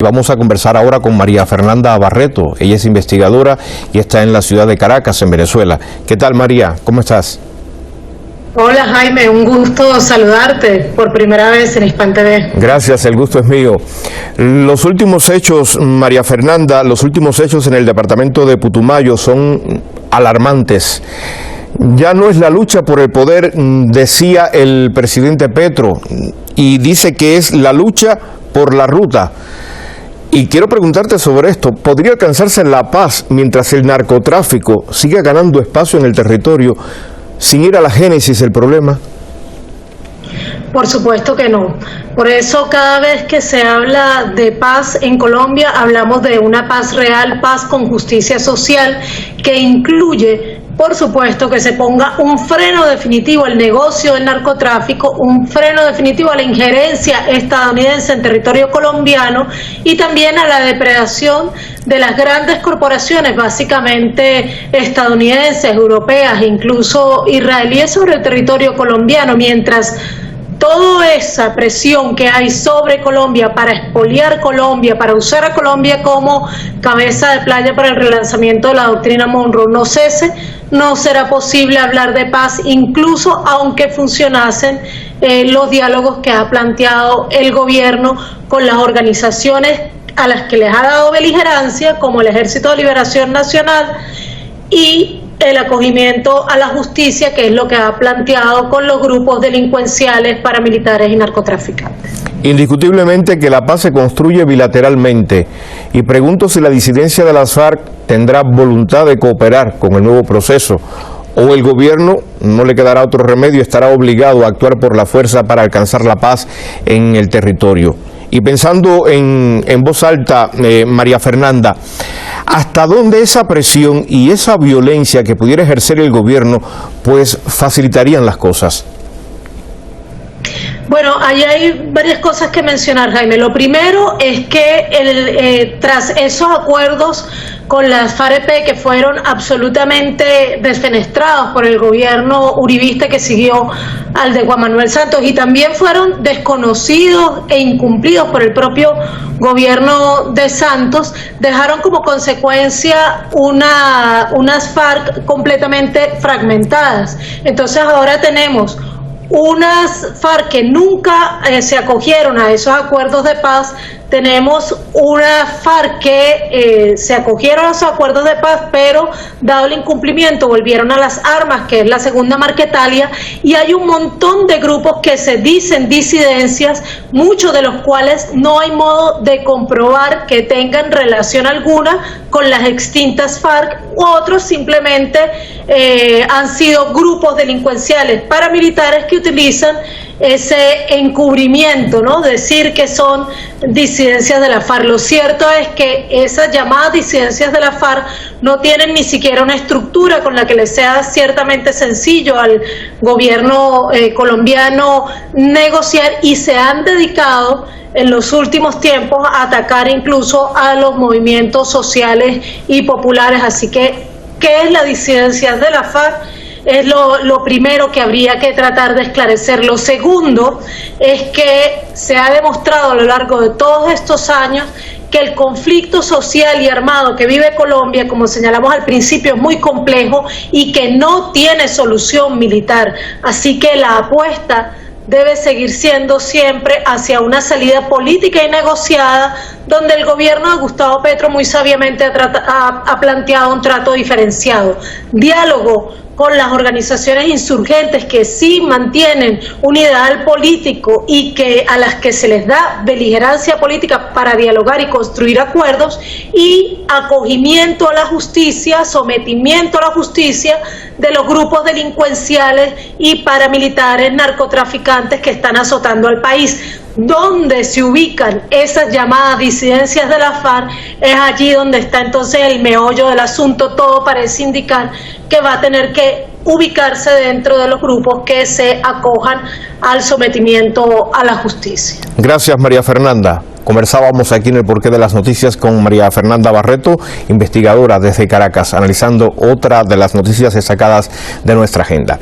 Vamos a conversar ahora con María Fernanda Barreto. Ella es investigadora y está en la ciudad de Caracas, en Venezuela. ¿Qué tal, María? ¿Cómo estás? Hola, Jaime, un gusto saludarte por primera vez en Hispan TV. Gracias, el gusto es mío. Los últimos hechos, María Fernanda, los últimos hechos en el departamento de Putumayo son alarmantes. Ya no es la lucha por el poder, decía el presidente Petro, y dice que es la lucha por la ruta. Y quiero preguntarte sobre esto. ¿Podría alcanzarse la paz mientras el narcotráfico siga ganando espacio en el territorio sin ir a la génesis del problema? Por supuesto que no. Por eso cada vez que se habla de paz en Colombia, hablamos de una paz real, paz con justicia social, que incluye, por supuesto, que se ponga un freno definitivo al negocio del narcotráfico, un freno definitivo a la injerencia estadounidense en territorio colombiano y también a la depredación de las grandes corporaciones, básicamente estadounidenses, europeas e incluso israelíes sobre el territorio colombiano, mientras toda esa presión que hay sobre Colombia para expoliar Colombia, para usar a Colombia como cabeza de playa para el relanzamiento de la doctrina Monroe no cese, no será posible hablar de paz, incluso aunque funcionasen los diálogos que ha planteado el gobierno con las organizaciones a las que les ha dado beligerancia, como el Ejército de Liberación Nacional y el acogimiento a la justicia, que es lo que ha planteado con los grupos delincuenciales, paramilitares y narcotraficantes. Indiscutiblemente que la paz se construye bilateralmente, y pregunto si la disidencia de las FARC tendrá voluntad de cooperar con el nuevo proceso, o el gobierno no le quedará otro remedio, estará obligado a actuar por la fuerza para alcanzar la paz en el territorio. Y pensando en voz alta, María Fernanda, ¿hasta dónde esa presión y esa violencia que pudiera ejercer el gobierno pues facilitarían las cosas? Bueno, ahí hay varias cosas que mencionar, Jaime. Lo primero es que tras esos acuerdos con las FARC que fueron absolutamente desfenestrados por el gobierno uribista que siguió al de Juan Manuel Santos y también fueron desconocidos e incumplidos por el propio gobierno de Santos, dejaron como consecuencia unas FARC completamente fragmentadas. Entonces ahora tenemos unas FARC que nunca se acogieron a esos acuerdos de paz, tenemos una FARC que se acogieron a esos acuerdos de paz, pero dado el incumplimiento volvieron a las armas, que es la segunda Marquetalia, y hay un montón de grupos que se dicen disidencias, muchos de los cuales no hay modo de comprobar que tengan relación alguna con las extintas FARC, u otros simplemente han sido grupos delincuenciales paramilitares que utilizan ese encubrimiento, ¿no? Decir que son disidencias de la FARC. Lo cierto es que esas llamadas disidencias de la FARC no tienen ni siquiera una estructura con la que les sea ciertamente sencillo al gobierno colombiano negociar, y se han dedicado en los últimos tiempos a atacar incluso a los movimientos sociales y populares. Así que, ¿qué es la disidencia de la FARC? Es lo primero que habría que tratar de esclarecer. Lo segundo es que se ha demostrado a lo largo de todos estos años que el conflicto social y armado que vive Colombia, como señalamos al principio, es muy complejo y que no tiene solución militar. Así que la apuesta debe seguir siendo siempre hacia una salida política y negociada, donde el gobierno de Gustavo Petro muy sabiamente ha planteado un trato diferenciado. Diálogo con las organizaciones insurgentes que sí mantienen un ideal político y que a las que se les da beligerancia política para dialogar y construir acuerdos, y acogimiento a la justicia, sometimiento a la justicia de los grupos delincuenciales y paramilitares narcotraficantes que están azotando al país. Donde se ubican esas llamadas disidencias de la FARC es allí donde está entonces el meollo del asunto. Todo parece indicar que va a tener que ubicarse dentro de los grupos que se acojan al sometimiento a la justicia. Gracias, María Fernanda. Conversábamos aquí en el Porqué de las Noticias con María Fernanda Barreto, investigadora desde Caracas, analizando otra de las noticias destacadas de nuestra agenda.